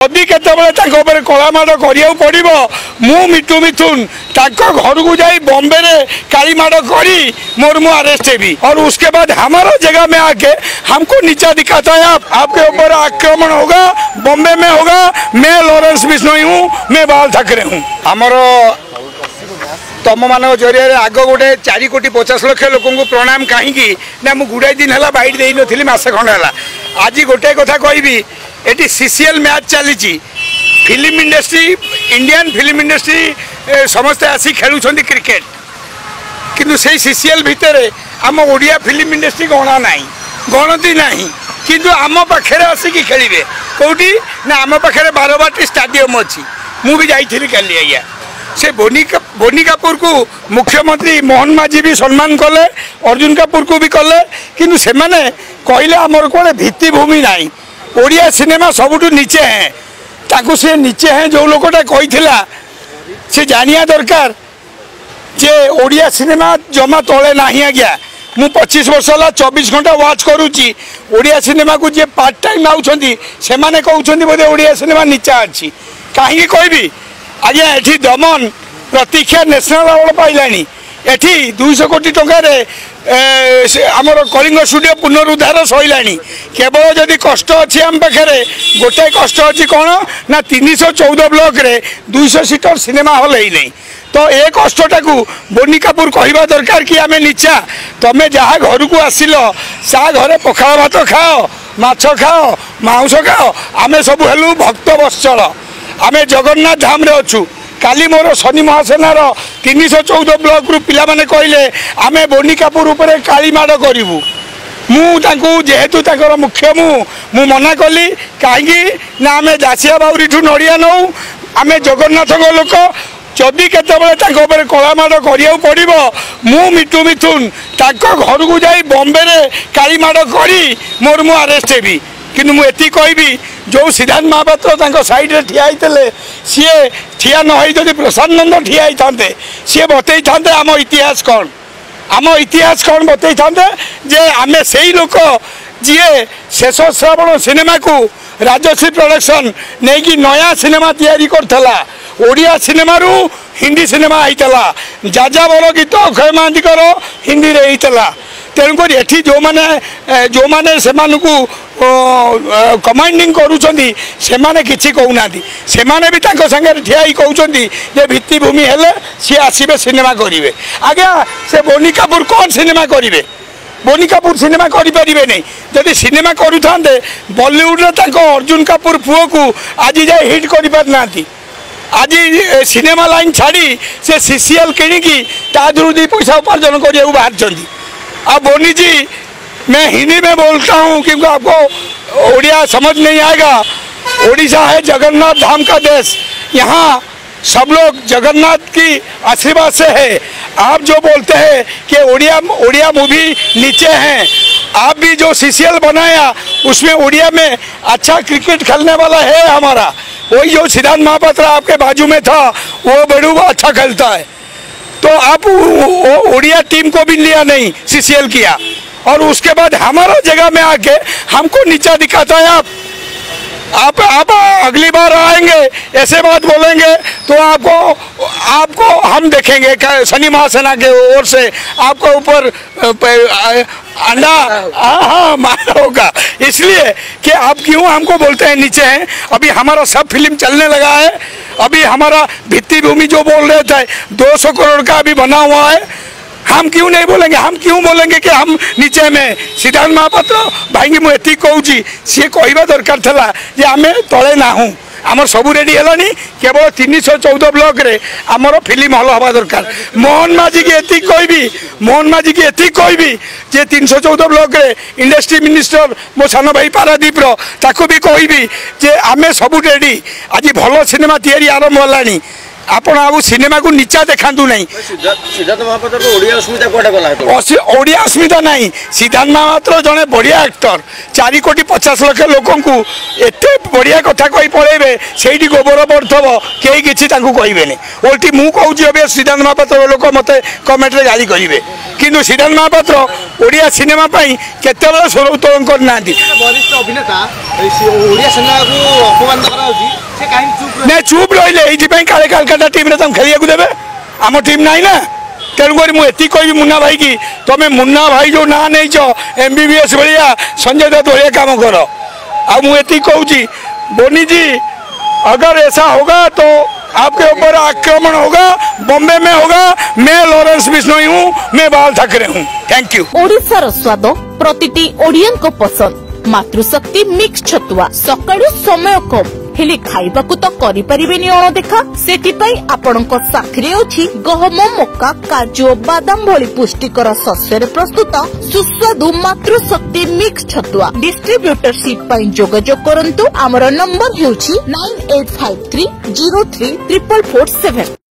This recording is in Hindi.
जदि केतबले कलामाड़ करिया पड़ो मु मिठू मिथुन घर को जाई बॉम्बे रे कालीमाड़ करी मोर मु अरेस्ट भी और उसके बाद हमारा जगह में आके हमको नीचा दिखाता है। आपके ऊपर आक्रमण होगा, बॉम्बे में होगा। मैं लॉरेंस बिश्नोई हूँ, मैं बाल ठाकरे हूँ। हमारो तुम मान जरिए आग गोटे 4,50,00,000 लोक प्रणाम कहीं ना मु गुड़ाई दिन है बैठ दे नी मसे खंड है। आज गोटे कथा कहबी ये सीसीएल मैच चली film industry Indian film industry समस्ते आसी खेलुं क्रिकेट किंतु से सीसीएल भितर आम ओडिया फिल्म इंडस्ट्री गणा ना गणती ना किंतु आम पाखे आसिकी खेलिए कौटी ना आम पाखे बारबाटी स्टाडियम अच्छी मुझे जाइली काली आज्ञा से बोनी कपूर को मुख्यमंत्री मोहन माझी भी सम्मान कले, अर्जुन कपूर को भी कले किंतु से माने कहले आमर कौन भित्तिभूमि ना ओडिया सिनेमा सबुठू नीचे हैं ताकू से नीचे हैं जो लोकटा कही से जानिया दरकार जे ओडिया सिनेमा जमा तले ना आज्ञा मु 25 वर्ष है 24 घंटा वाच करुच्ची ओडिया सिनेमा को जे पार्ट टाइम आउछंती से माने कहउछंती बोधे ओडिया सिनेमा नीचा अच्छी कहीं कहबी आज्ञा एठी दमन प्रतीक्षा नेशनल अवार्ड पाइलानी एठी 200 कोटी टंकार आमर कलिंग स्टूडियो पुनरुद्धार सैलानी केवल जदि कष्ट अच्छी आम पाखे गोटे कष्ट अच्छी कौन ना 314 ब्लॉक रे 200 सीटर सिनेमा हॉल है नहीं तो ए कष्टा को बोनी कपूर कहवा दरकार कि आम नीचा तुम्हें जहाँ घर को आसिल सा घरे पखाल भात खाओ माछ खाओ मांस खाओ आम सब हेलु भक्त वत्सल आम जगन्नाथ धाम रे अच्छु काली मोर शनि महासेनार 314 ब्लॉक रु पिला माने कहले आमे बोनी कपूर उपरे कालीमाड़ करूँ मु जेहेतु ताकर मुख्य मु मना कली कहीं ना आम दासिया बाउरी ठू नड़िया नौ आम जगन्नाथ लोक जदि केतबले कलामाड़ करिया पड़ो मु मिठू मिथुन घर को जाई बॉम्बे रे कालीमाड़ करी मोर मु अरेस्ट भी किंतु मुझे कहबी जो सिद्धांत महापात्र साइड रे ठिया होते सी ठिया नई जदि प्रसाद नंद ठिया होते सी बतई था आम इतिहास कौन बतई था जे आम से ही लोक जी शेष श्रावण सिनेमा को राजश्री प्रोडक्शन नहीं कि नया सिनेमा तैयारी करथला ओडिया सिनेमा रू हिंदी सिनेमा होता जाजावर गीत अक्षय महांती हिंदी रे होता तेणुक ये जो मैंने से कमांडिंग करुँच से किसी कहूना से भी सागे ठिया कहते भित्तिभूमि हेले सी आसबे सिनेमा करेंगे आज्ञा से बोनी कपूर कौन सिनेमा करेंगे बोनी कपूर सिनेमा करें नहीं जदि सिनेमा करुँचे बॉलीवुड अर्जुन कपूर पुओ को आज जाए हिट कर पारना आज सिनेमा लाइन छाड़ी से सीसीएल किणिकी तादू 2 पैसा उपार्जन कर बाहर। अब बोनी जी मैं हिंदी में बोलता हूँ क्योंकि आपको ओडिया समझ नहीं आएगा। ओडिशा है जगन्नाथ धाम का देश, यहाँ सब लोग जगन्नाथ की आशीर्वाद से है। आप जो बोलते हैं कि ओडिया मूवी नीचे हैं, आप भी जो सीसीएल बनाया उसमें ओडिया में अच्छा क्रिकेट खेलने वाला है हमारा, वही जो सिद्धांत महापात्र आपके बाजू में था वो बड़ू अच्छा खेलता है। तो आप ओडिया टीम को भी लिया नहीं, सीसीएल किया और उसके बाद हमारा जगह में आके हमको नीचा दिखाता है। आप अगली बार आएंगे ऐसे बात बोलेंगे तो आपको हम देखेंगे शनि महासेना के ओर से आपको ऊपर अंडा मारा होगा। इसलिए कि आप क्यों हमको बोलते हैं नीचे हैं। अभी हमारा सब फिल्म चलने लगा है, अभी हमारा भित्तिभूमि जो बोल रहे थे 200 करोड़ का अभी बना हुआ है। हम क्यों नहीं बोलेंगे, हम क्यों बोलेंगे कि हम नीचे में। सिद्धांत महापात्र भाई मुझे कहूँ सी कहवा दरकार था जे आम तले ना हूँ, आमर सबू रेडी है केवल 314 ब्लॉक रे आमर फिल्म हल हवा दरकार। मोहन माझी की एति कहबी जे 314 ब्लॉक रे इंडस्ट्री मिनिस्टर मो सान भाई पारादीप ताको भी कहबी जे आमे सबू रेडी। आज भल सिनेमा तैयारी आरंभ होलानी, आपण आबू सिनेमा को नीचा देखातु नहीं। सिद्धांत महापात्र को ओडिया अस्मिता कोटा गला ओडिया अस्मिता नहीं। सिद्धांत महापात्र जड़े बढ़िया एक्टर 4,50,00,000 लोक एत बढ़िया कथा कही पड़े से गोबर पड़थब कई किसी कहबे ओल्टी मु कहूँ सिद्धांत महापात्र लोक मत कमेंट रे गाली करेंगे किंतु सिद्धांत महापात्र ओडिया सिनेमा केतबेले स्वर उत्तोलन करना। वरिष्ठ अभिनेता ओडिया सिनेमा को अपमान करा चुप रही काले कलकाता टीम तुम खेल देवे आम टीम ना ना तेणुक मुझे कह मुन्ना भाई की तुम्हें मुन्ना भाई जो ना नहीं MBBS भाया संजय दत्त भाया काम कर आती कहूँ बोनी जी अगर ऐसा होगा तो आपके ऊपर आक्रमण होगा बॉम्बे में होगा। मैं लॉरेंस बिश्नोई हूँ, मैं बाल ठाकरे हूँ। Thank you. ओडिशार स्वाद प्रतिटी ओडियन को पसंद मातृशक्ति मिक्स छतुआ सकाळु समय कम हेले खाइबाकू तो करि परिबेनी अणदेखा सेटिपाई आपणक साथिरे अछि गहम मक्का काजू बादाम भली पुष्टिकर शस्यर प्रस्तुत सुस्वादु मातृशक्ति मिक्स छतुआ डिस्ट्रीब्यूटरशिप पई जोगाजोग करंतु। आमर नंबर हेउछि 9853033447।